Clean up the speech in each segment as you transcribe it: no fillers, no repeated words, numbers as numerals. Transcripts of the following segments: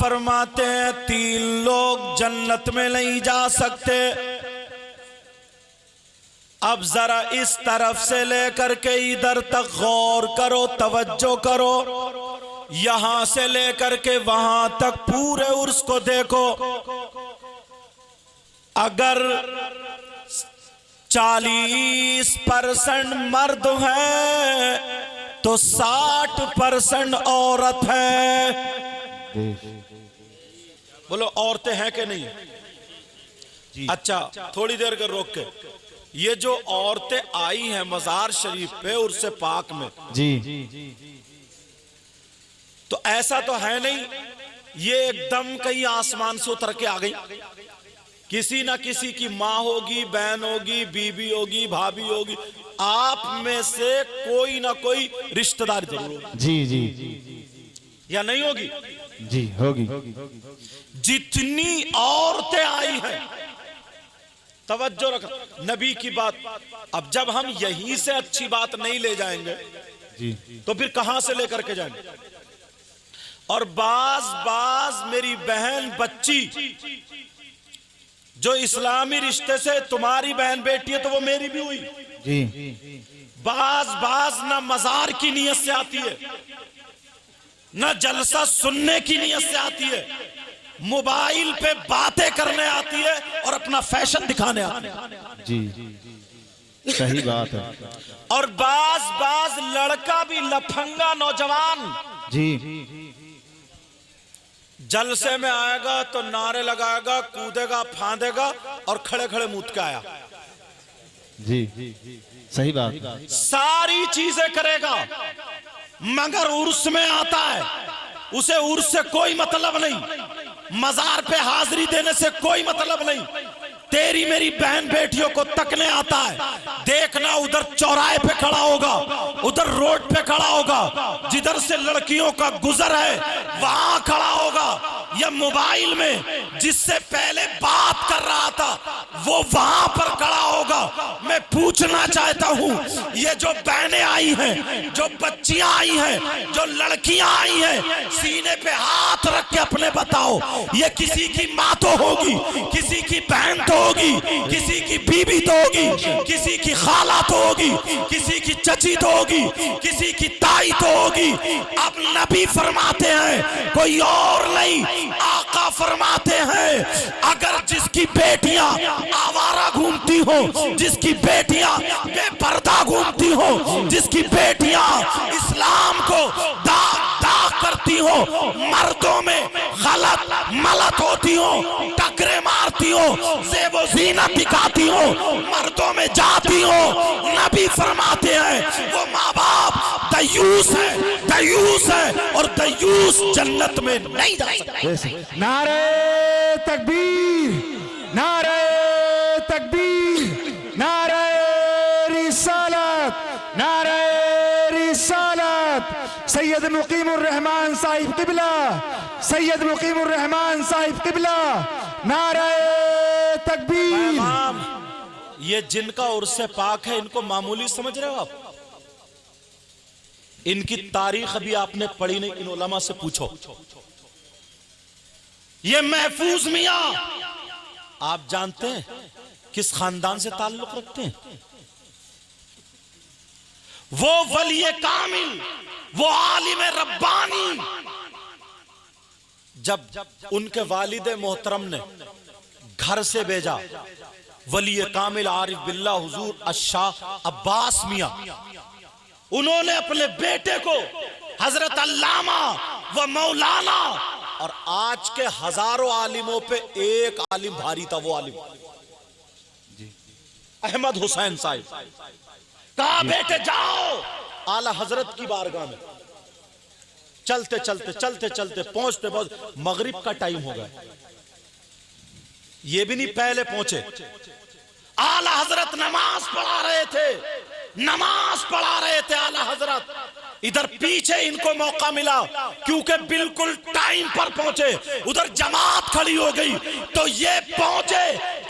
फरमाते हैं 3 लोग जन्नत में नहीं जा सकते। अब जरा इस तरफ से लेकर के इधर तक गौर करो, तवज्जो करो, यहां से लेकर के वहां तक पूरे उर्स को देखो। अगर 40% मर्द है तो 60% औरत है। बोलो औरतें हैं कि नहीं? जी। अच्छा, थोड़ी देर कर रोक के, ये जो औरतें आई हैं मजार शरीफ पे उर्स पाक में, जी, तो ऐसा तो है नहीं ये एकदम कहीं आसमान से उतर के आ गई। किसी ना किसी की माँ होगी, बहन होगी, बीबी होगी, भाभी होगी, आप में से कोई ना कोई रिश्तेदार जरूर होगी। जी, जी, या नहीं होगी? जी होगी। जितनी औरतें आई हैं, तवज्जो रख, नबी की बात। अब जब हम यहीं से अच्छी बात नहीं ले जाएंगे जी, तो फिर कहां से लेकर के जाएंगे? और बाज मेरी बहन बच्ची जो इस्लामी रिश्ते से तुम्हारी बहन बेटी है तो वो मेरी भी हुई। जी, बाज ना मजार की नीयत से आती है, ना जलसा सुनने की नीयत से आती है, मोबाइल पे बातें करने आती है और अपना फैशन दिखाने आती है। जी, सही बात है। और बाज लड़का भी लफंगा नौजवान जी, जलसे में आएगा तो नारे लगाएगा, कूदेगा, फांदेगा और खड़े खड़े मूत के आया। जी, सही बात। सारी चीजें करेगा मगर उर्स में आता है, उसे उर्स से कोई मतलब नहीं, मजार पे हाजिरी देने से कोई मतलब नहीं। तेरी मेरी बहन बेटियों को तकने आता है, देखना उधर चौराहे पे खड़ा होगा, उधर रोड पे खड़ा होगा, जिधर से लड़कियों का गुजर है वहां खड़ा होगा, या मोबाइल में जिससे पहले बात कर रहा था वो वहां पर खड़ा होगा। मैं पूछना चाहता हूं, ये जो बहनें आई हैं, जो बच्चियां आई हैं, जो लड़कियां आई हैं, सीने पे हाथ रख के अपने बताओ, ये किसी की माँ तो होगी, किसी की बहन तो होगी, किसी की बीबी तो होगी, किसी की खाला तो होगी, किसी की चची तो होगी, किसी की ताई तो होगी। अब नबी फरमाते हैं कोई और नहीं, आका फरमाते हैं अगर जिसकी बेटियां आवारा घूमती हो, जिसकी बेटियां बेपर्दा घूमती हो, जिसकी बेटियां इस्लाम को दाग दाग करती हो, मर्दों में गलत मलत होती हो, टकरे मारती हो, ज़ेबो ज़ीनत दिखाती हो, मर्दों में जाती हो, नबी फरमाते हैं वो माँ बाप दयूस है और दयूस जन्नत में नहीं जा सकते। नारे तकबीर, नारे तकबीर, नारे रिसालत, नारे रिसालत। सैयद मुकीमुर रहमान साहिब किबला, सैयद मुकीमुर रहमान साहिब किबला, नारे तकबीर। ये जिनका उर्स पाक है इनको मामूली समझ रहे हो आप? इनकी तारीख अभी आपने पढ़ी नहीं, इन उलमा से पूछो। ये महफूज मियां आप जानते हैं किस खानदान से ताल्लुक रखते हैं? वो वली कामिल, वो आलिम रब्बानी, जब उनके वालिद मोहतरम ने घर से भेजा वली कामिल आरिफ बिल्लाह हुजूर अशाह अब्बास मियां, उन्होंने अपने बेटे को हजरत अल्लामा व मौलाना, और आज के हजारों आलिमों पे एक आलिम भारी था, वो आलिम अहमद हुसैन साहिब, कहा बेटे जाओ आला हजरत की बारगाह में। चलते चलते चलते चलते पहुंचते पहुंचते मगरिब का टाइम हो गया, ये भी नहीं पहले पहुंचे। आला हजरत नमाज पढ़ा रहे थे, नमाज पढ़ा रहे थे आला हजरत। इधर पीछे इनको मौका मिला क्योंकि बिल्कुल टाइम पर पहुंचे, उधर जमात खड़ी हो गई तो ये पहुंचे,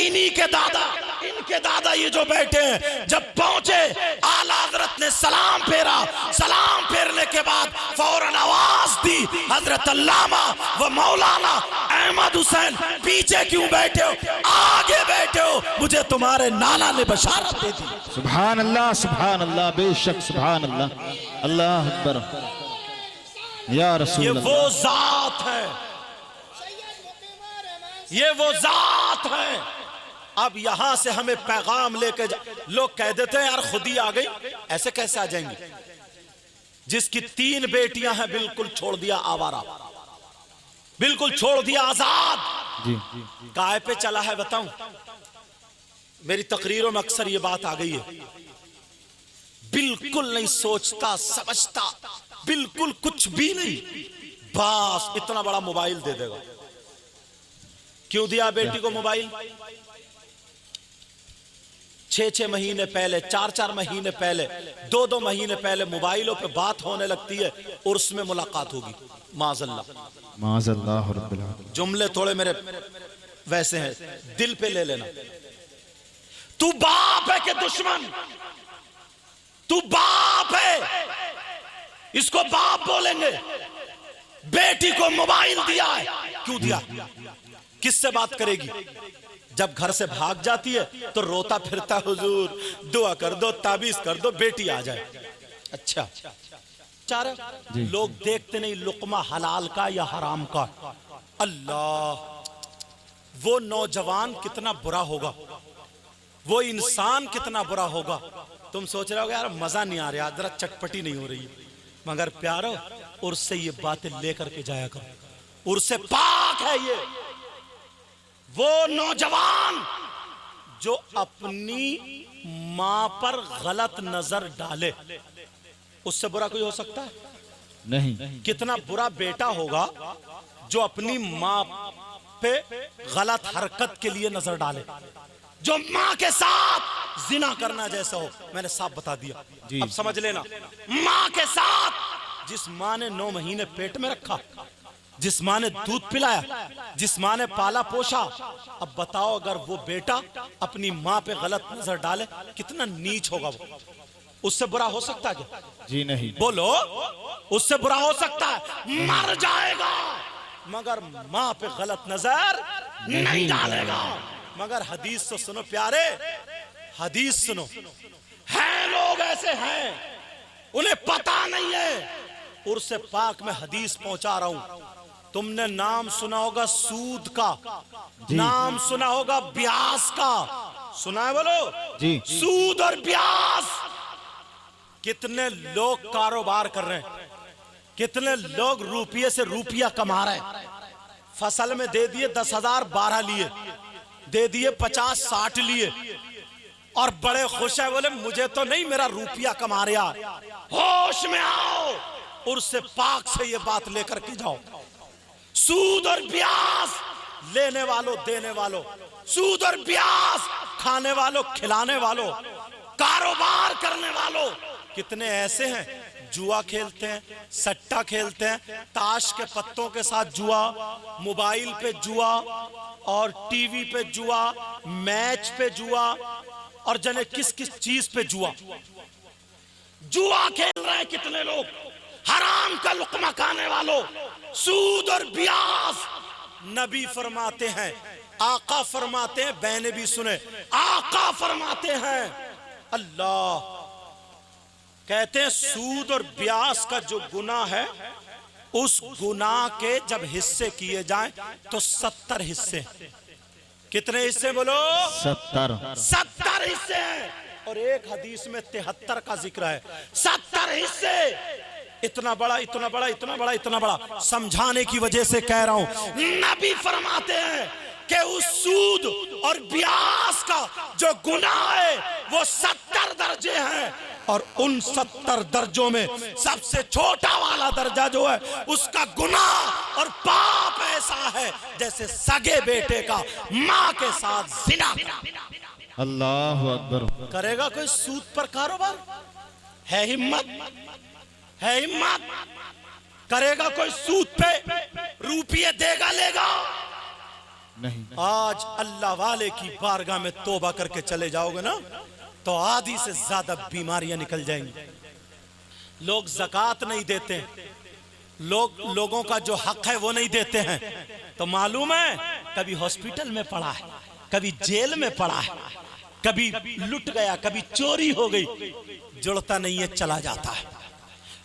इन्हीं के दादा, इनके दादा ये जो बैठे हैं, जब पहुंचे आला हजरत ने सलाम फेरा। सलाम फेरने के बाद फौरन आवाज दी, हजरत अल्लामा व मौलाना अहमद हुसैन पीछे क्यों बैठे हो, आगे बैठे हो, मुझे तुम्हारे नाना ने बशारत दे दी। सुभान अल्लाह, बेशक सुभान अल्लाह, अल्लाह अकबर या रसूल ये अल्लाह। वो जात है, ये वो जात है। अब यहां से हमें पैगाम लेके लोग कह देते हैं यार खुद ही आ गई, ऐसे कैसे आ जाएंगे? जिसकी 3 बेटियां हैं बिल्कुल छोड़ दिया आवारा, बिल्कुल छोड़ दिया आजाद। जी काय पे चला है बताऊं? मेरी तकरीरों में अक्सर ये बात आ गई है, बिल्कुल नहीं सोचता समझता, बिल्कुल कुछ भी नहीं, बस इतना बड़ा मोबाइल दे देगा। क्यों दिया बेटी को मोबाइल? 6-6 महीने पहले, 4-4 महीने पहले, 2-2 महीने पहले मोबाइलों पे बात होने लगती है, उर्स में मुलाकात होगी। माज़अल्लाह, माज़अल्लाह रब्बिल आलमीन। जुमले थोड़े मेरे वैसे हैं, दिल पे ले लेना। तू बाप है कि दुश्मन? तू बाप है, इसको बाप बोलेंगे। बेटी को मोबाइल दिया है, क्यों दिया? किससे बात करेगी? जब घर से भाग जाती है तो रोता फिरता, हुजूर दुआ कर दो, ताबीज कर दो, बेटी आ जाए। अच्छा, चार लोग देखते नहीं लुकमा हलाल का या हराम का। अल्लाह, वो नौजवान कितना बुरा होगा, वो इंसान कितना बुरा होगा। तुम सोच रहे हो यार मजा नहीं आ रहा, जरा चटपटी नहीं हो रही, मगर प्यारो उर्से ये बातें लेकर के जाया करो। उर्से पाक है ये वो नौजवान जो अपनी मां पर गलत नजर डाले, उससे बुरा कोई हो सकता है? नहीं। कितना बुरा बेटा होगा जो अपनी मां पे गलत हरकत के लिए नजर डाले, जो मां के साथ जिना करना जैसा हो। मैंने साफ बता दिया, अब समझ लेना। मां के साथ, जिस मां ने 9 महीने पेट में रखा, जिस मां ने दूध पिलाया, जिस मां ने पाला पोषा, अब बताओ अगर वो बेटा अपनी मां पे गलत नजर डाले, कितना नीच होगा वो। उससे बुरा हो सकता है क्या? जी नहीं। बोलो, उससे बुरा हो सकता है? मर जाएगा मगर मां पे गलत नजर नहीं डालेगा। मगर हदीस तो सुनो प्यारे, हदीस सुनो। हैं लोग ऐसे हैं, उन्हें पता नहीं है। उर्से पाक में हदीस पहुंचा रहा हूं। तुमने नाम सुना होगा सूद का, नाम सुना होगा ब्याज का, सुना है? बोलो जी। सूद और ब्याज, कितने लोग कारोबार कर रहे हैं, कितने लोग रुपये से रुपया कमा रहे हैं। फसल में दे दिए 10,000, 12 लिए, दे दिए 50-60 लिए, और बड़े खुश है, बोले मुझे तो नहीं, मेरा रुपया कमा रहा। होश में आओ, उर्से पाक से ये बात लेकर के जाओ। सूद और ब्याज लेने वालों, देने वालों, सूद और ब्याज खाने वालों, खिलाने वालों, कारोबार करने वालों, कितने ऐसे हैं जुआ खेलते हैं, सट्टा खेलते हैं, ताश के पत्तों के साथ जुआ, मोबाइल पे जुआ और टीवी पे जुआ, मैच पे जुआ, और जाने किस किस चीज पे जुआ। जुआ खेल रहे हैं कितने लोग, हराम का लुक्मा खाने वालों, सूद और ब्याज। नबी फरमाते हैं, आका फरमाते हैं, बहने भी सुने, आका फरमाते हैं, अल्लाह कहते हैं सूद और ब्याज का जो गुनाह है, उस गुनाह के जब हिस्से किए जाएं तो 70 हिस्से। कितने हिस्से बोलो? 70 हिस्से हैं। और एक हदीस में 73 का जिक्र है। 70 हिस्से। इतना बड़ा, इतना बड़ा, इतना बड़ा, इतना बड़ा, समझाने की वजह से कह रहा हूं। नबी फरमाते हैं कि उस सूद और ब्याज का जो गुनाह है वो 70 दर्जे हैं, और उन 70 दर्जों में सबसे छोटा वाला दर्जा जो है, उसका गुनाह और पाप ऐसा है जैसे सगे बेटे का मां के साथ जिना। अल्लाह अकबर। करेगा कोई सूद पर कारोबार? है हिम्मत? है हिम्मत? करेगा कोई सूद पे रुपये देगा, लेगा? नहीं। आज अल्लाह वाले की बारगाह में तौबा करके चले जाओगे ना, तो आधी से ज्यादा बीमारियां निकल जाएंगी। लोग ज़कात नहीं देते, लोगों का जो हक है वो नहीं देते हैं, तो मालूम है कभी हॉस्पिटल में पड़ा है, कभी जेल में पड़ा है, कभी लुट गया, कभी चोरी हो गई, जुड़ता नहीं है, चला जाता है।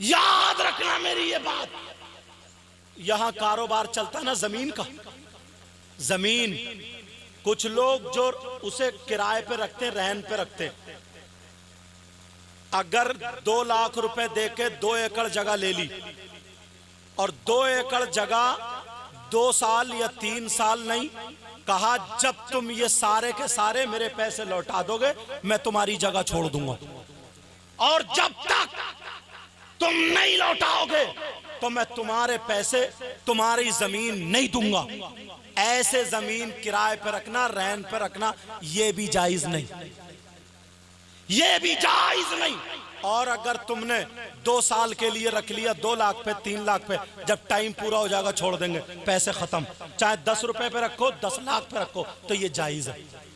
याद रखना मेरी ये बात। यहां कारोबार चलता ना जमीन का, जमीन कुछ लोग जो उसे किराए पे रखते, रहन पे रखते, अगर 2 लाख रुपए देके 2 एकड़ जगह ले ली और 2 एकड़ जगह 2 साल या 3 साल नहीं, कहा जब तुम ये सारे के सारे मेरे पैसे लौटा दोगे मैं तुम्हारी जगह छोड़ दूंगा, और जब तक तुम नहीं लौटाओगे तो मैं तुम्हारे पैसे, तुम्हारी जमीन नहीं दूंगा। ऐसे जमीन किराए पे रखना, रहन पे रखना, ये भी जायज नहीं, ये भी जायज नहीं। और अगर तुमने 2 साल के लिए रख लिया 2 लाख पे, 3 लाख पे, जब टाइम पूरा हो जाएगा छोड़ देंगे, पैसे खत्म। चाहे 10 रुपए पे रखो, 10 लाख पे रखो, तो ये जायज है।